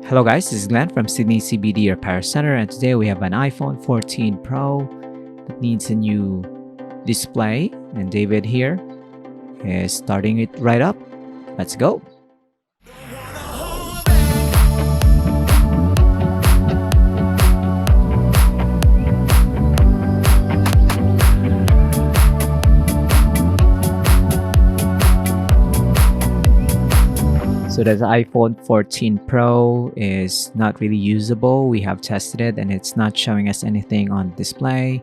Hello guys, this is Glenn from Sydney CBD Repair Center, and today we have an iPhone 14 Pro that needs a new display, and David here is starting it right up. Let's go. So the iPhone 14 Pro is not really usable. We have tested it and it's not showing us anything on display.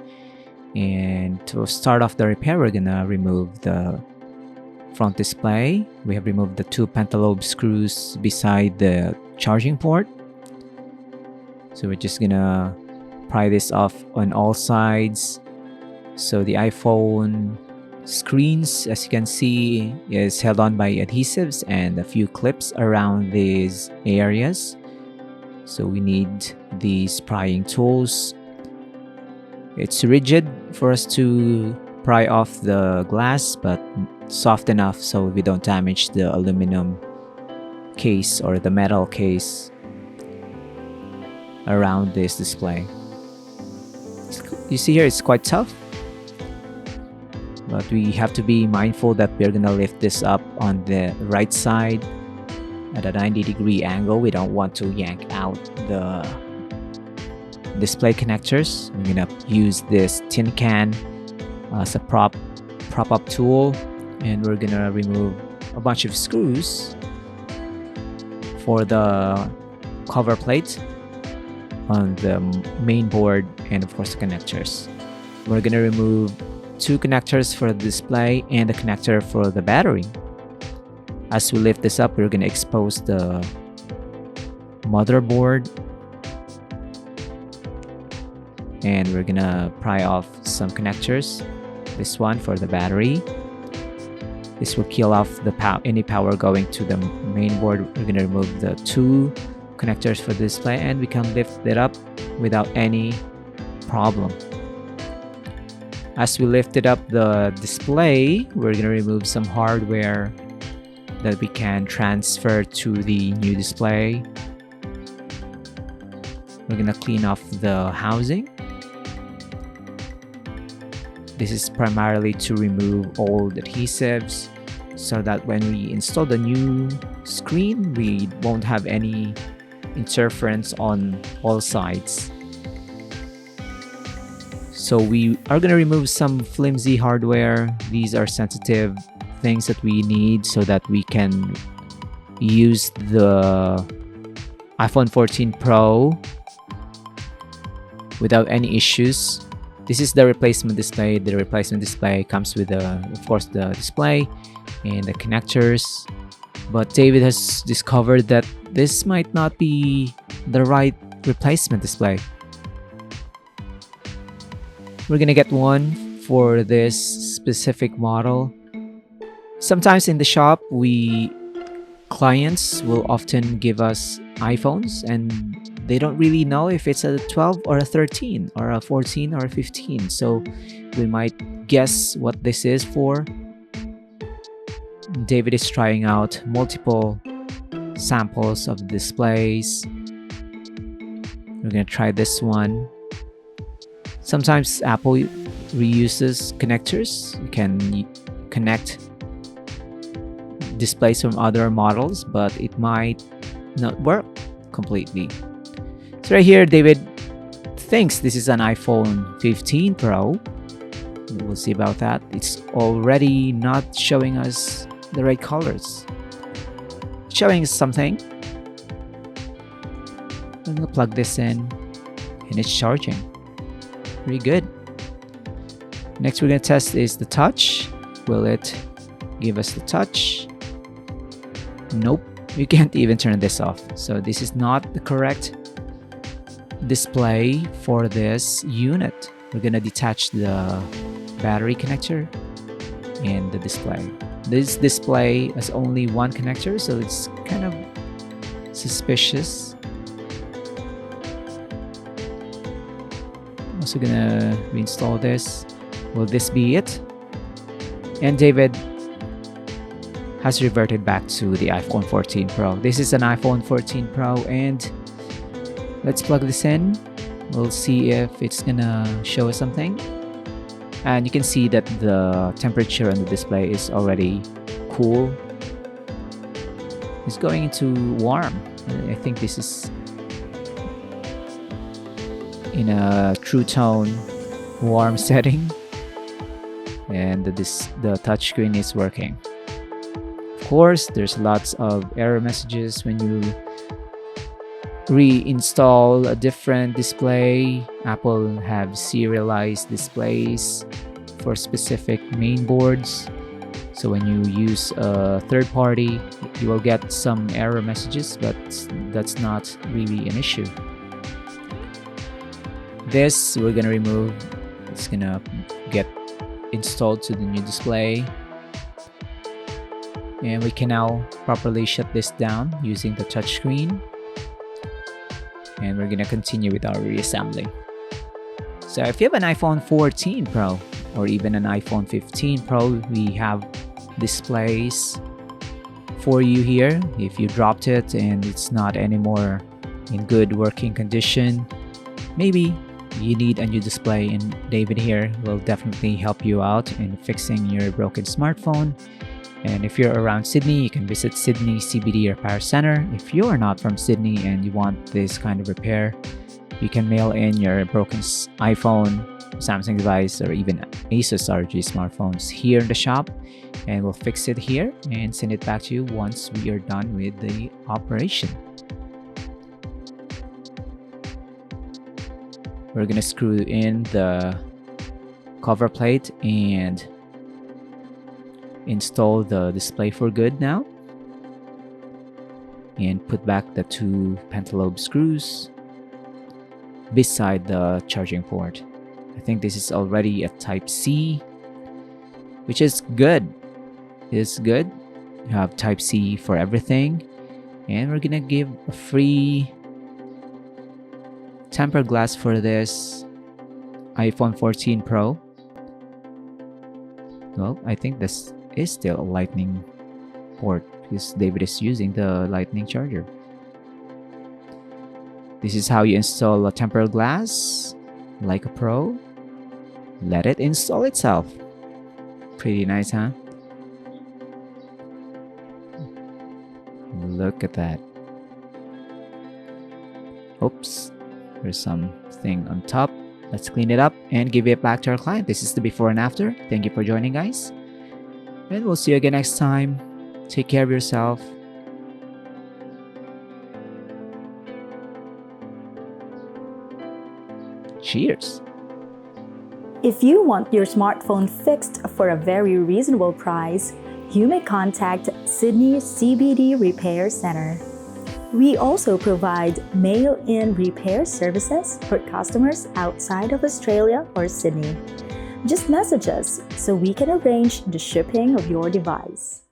And to start off the repair, we're gonna remove the front display. We have removed the two pentalobe screws beside the charging port. So we're just gonna pry this off on all sides. So the iPhone screens, as you can see, is held on by adhesives and a few clips around these areas. So we need these prying tools. It's rigid for us to pry off the glass, but soft enough so we don't damage the aluminum case or the metal case around this display. You see here, it's quite tough. But we have to be mindful that we're gonna lift this up on the right side at a 90-degree angle. We don't want to yank out the display connectors. We're gonna use this tin can as a prop up tool, and we're gonna remove a bunch of screws for the cover plate on the main board and of course the connectors. We're gonna remove two connectors for the display and a connector for the battery. As we lift this up, we're going to expose the motherboard, and we're going to pry off some connectors. This one for the battery. This will kill off the any power going to the main board. We're going to remove the two connectors for the display, and we can lift it up without any problem. As we lifted up the display, we're going to remove some hardware that we can transfer to the new display. We're going to clean off the housing. This is primarily to remove old adhesives so that when we install the new screen, we won't have any interference on all sides. So we are going to remove some flimsy hardware. These are sensitive things that we need so that we can use the iPhone 14 Pro without any issues. This is the replacement display. The replacement display comes with, of course, the display and the connectors. But David has discovered that this might not be the right replacement display. We're gonna get one for this specific model. Sometimes in the shop, clients will often give us iPhones and they don't really know if it's a 12 or a 13 or a 14 or a 15. So we might guess what this is for. David is trying out multiple samples of the displays. We're gonna try this one. Sometimes Apple reuses connectors. You can connect displays from other models, but it might not work completely. So right here, David thinks this is an iPhone 15 Pro. We'll see about that. It's already not showing us the right colors. Showing us something. I'm gonna plug this in and it's charging. Pretty good. Next we're going to test is the touch. Will it give us the touch? Nope. You can't even turn this off. So this is not the correct display for this unit. We're going to detach the battery connector and the display. This display has only one connector, so it's kind of suspicious. Also gonna reinstall this. Will this be it? And David has reverted back to the iPhone 14 Pro. This is an iPhone 14 Pro, and let's plug this in. We'll see if it's gonna show us something. And you can see that the temperature on the display is already cool. It's going into warm. I think this is in a true tone warm setting, and the touchscreen is working. Of course, there's lots of error messages when you reinstall a different display. Apple have serialized displays for specific main boards, so when you use a third party, you will get some error messages, but that's not really an issue. This we're gonna remove. It's gonna get installed to the new display, and we can now properly shut this down using the touchscreen, and we're gonna continue with our reassembly. So if you have an iPhone 14 Pro or even an iPhone 15 Pro, we have displays for you here. If you dropped it and it's not anymore in good working condition, maybe you need a new display, and David here will definitely help you out in fixing your broken smartphone. And if you're around Sydney, you can visit Sydney CBD Repair Center. If you are not from Sydney and you want this kind of repair, you can mail in your broken iPhone, Samsung device, or even Asus ROG smartphones here in the shop, and we'll fix it here and send it back to you once we are done with the operation. We're gonna screw in the cover plate and install the display for good now, and put back the two pentalobe screws beside the charging port. I think this is already a Type-C, which is good. It's good. You have Type-C for everything, and we're gonna give a free tempered glass for this iPhone 14 Pro. Well, I think this is still a lightning port because David is using the lightning charger. This is how you install a tempered glass like a pro. Let it install itself. Pretty nice, huh? Look at that. Oops. There's something on top. Let's clean it up and give it back to our client. This is the before and after. Thank you for joining, guys. And we'll see you again next time. Take care of yourself. Cheers. If you want your smartphone fixed for a very reasonable price, you may contact Sydney CBD Repair Center. We also provide mail-in repair services for customers outside of Australia or Sydney. Just message us so we can arrange the shipping of your device.